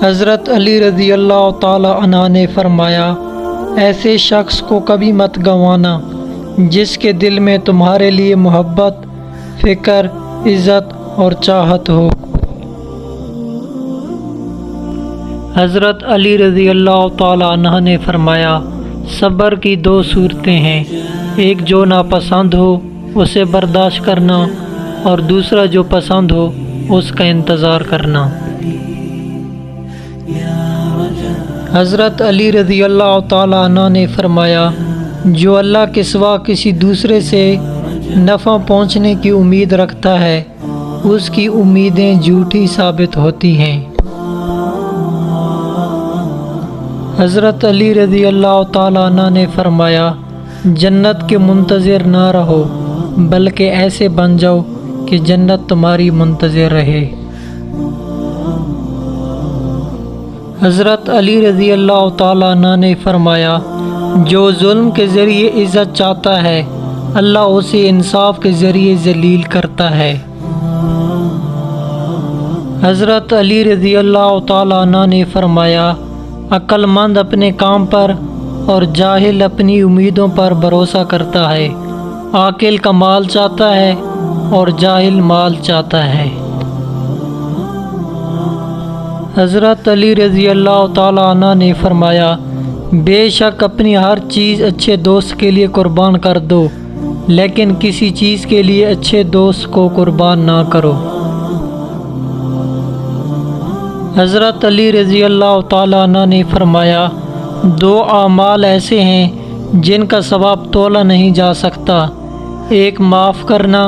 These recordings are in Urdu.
حضرت علی رضی اللہ تعالی عنہ نے فرمایا، ایسے شخص کو کبھی مت گنوانا جس کے دل میں تمہارے لیے محبت، فکر، عزت اور چاہت ہو۔ حضرت علی رضی اللہ تعالی عنہ نے فرمایا، صبر کی دو صورتیں ہیں، ایک جو ناپسند ہو اسے برداشت کرنا اور دوسرا جو پسند ہو اس کا انتظار کرنا۔ حضرت علی رضی اللہ تعالی عنہ نے فرمایا، جو اللہ کے سوا کسی دوسرے سے نفع پہنچنے کی امید رکھتا ہے اس کی امیدیں جھوٹی ثابت ہوتی ہیں۔ حضرت علی رضی اللہ تعالی عنہ نے فرمایا، جنت کے منتظر نہ رہو بلکہ ایسے بن جاؤ کہ جنت تمہاری منتظر رہے۔ حضرت علی رضی اللہ تعالی عنہ نے فرمایا، جو ظلم کے ذریعے عزت چاہتا ہے اللہ اسے انصاف کے ذریعے ذلیل کرتا ہے۔ حضرت علی رضی اللہ تعالی عنہ نے فرمایا، عقل مند اپنے کام پر اور جاہل اپنی امیدوں پر بھروسہ کرتا ہے، عاقل کا مال چاہتا ہے اور جاہل مال چاہتا ہے۔ حضرت علی رضی اللہ تعالی عنہ نے فرمایا، بے شک اپنی ہر چیز اچھے دوست کے لیے قربان کر دو لیکن کسی چیز کے لیے اچھے دوست کو قربان نہ کرو۔ حضرت علی رضی اللہ تعالی عنہ نے فرمایا، دو اعمال ایسے ہیں جن کا ثواب تولا نہیں جا سکتا، ایک معاف کرنا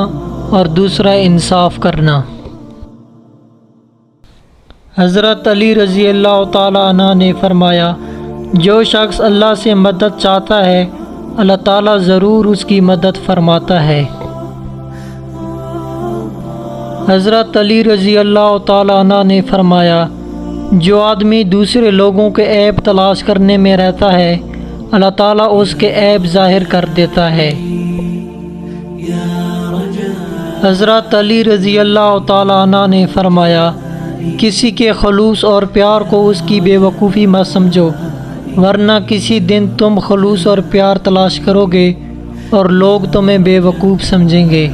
اور دوسرا انصاف کرنا۔ حضرت علی رضی اللہ تعالی عنہ نے فرمایا، جو شخص اللہ سے مدد چاہتا ہے اللہ تعالیٰ ضرور اس کی مدد فرماتا ہے۔ حضرت علی رضی اللہ تعالی عنہ نے فرمایا، جو آدمی دوسرے لوگوں کے عیب تلاش کرنے میں رہتا ہے اللہ تعالیٰ اس کے عیب ظاہر کر دیتا ہے۔ حضرت علی رضی اللہ تعالی عنہ نے فرمایا، کسی کے خلوص اور پیار کو اس کی بے وقوفی مت سمجھو، ورنہ کسی دن تم خلوص اور پیار تلاش کرو گے اور لوگ تمہیں بے وقوف سمجھیں گے۔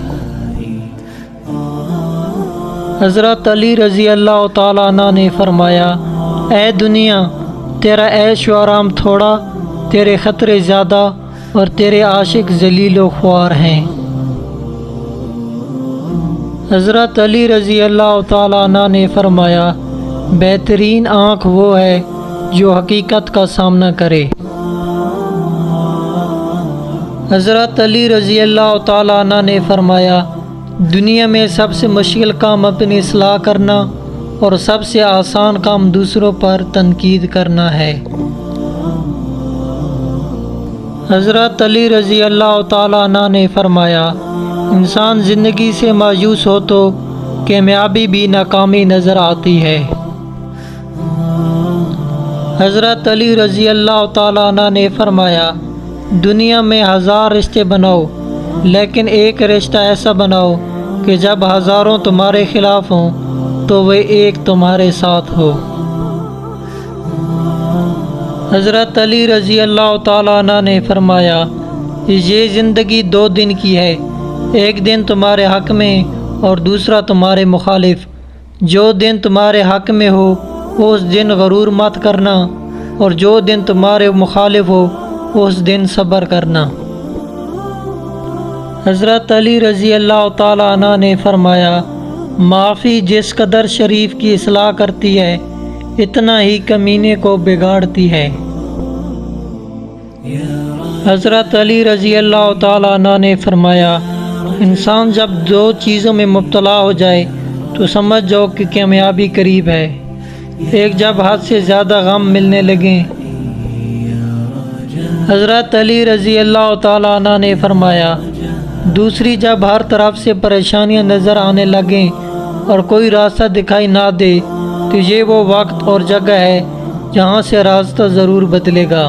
حضرت علی رضی اللہ تعالی عنہ نے فرمایا، اے دنیا، تیرا عیش و آرام تھوڑا، تیرے خطرے زیادہ اور تیرے عاشق ذلیل و خوار ہیں۔ حضرت علی رضی اللہ تعالی عنہ نے فرمایا، بہترین آنکھ وہ ہے جو حقیقت کا سامنا کرے۔ حضرت علی رضی اللہ تعالی عنہ نے فرمایا، دنیا میں سب سے مشکل کام اپنی اصلاح کرنا اور سب سے آسان کام دوسروں پر تنقید کرنا ہے۔ حضرت علی رضی اللہ تعالی عنہ نے فرمایا، انسان زندگی سے مایوس ہو تو کامیابی بھی ناکامی نظر آتی ہے۔ حضرت علی رضی اللہ تعالی عنہ نے فرمایا، دنیا میں 1000 رشتے بناؤ لیکن ایک رشتہ ایسا بناؤ کہ جب ہزاروں تمہارے خلاف ہوں تو وہ ایک تمہارے ساتھ ہو۔ حضرت علی رضی اللہ تعالی عنہ نے فرمایا، یہ زندگی 2 دن کی ہے، ایک دن تمہارے حق میں اور دوسرا تمہارے مخالف۔ جو دن تمہارے حق میں ہو اس دن غرور مت کرنا اور جو دن تمہارے مخالف ہو اس دن صبر کرنا۔ حضرت علی رضی اللہ تعالی عنہ نے فرمایا، معافی جس قدر شریف کی اصلاح کرتی ہے اتنا ہی کمینے کو بگاڑتی ہے۔ حضرت علی رضی اللہ تعالی عنہ نے فرمایا، انسان جب 2 چیزوں میں مبتلا ہو جائے تو سمجھ جاؤ کہ کامیابی قریب ہے، ایک جب حد سے زیادہ غم ملنے لگیں۔ حضرت علی رضی اللہ تعالی عنہ نے فرمایا، دوسری جب ہر طرف سے پریشانیاں نظر آنے لگیں اور کوئی راستہ دکھائی نہ دے تو یہ وہ وقت اور جگہ ہے جہاں سے راستہ ضرور بدلے گا۔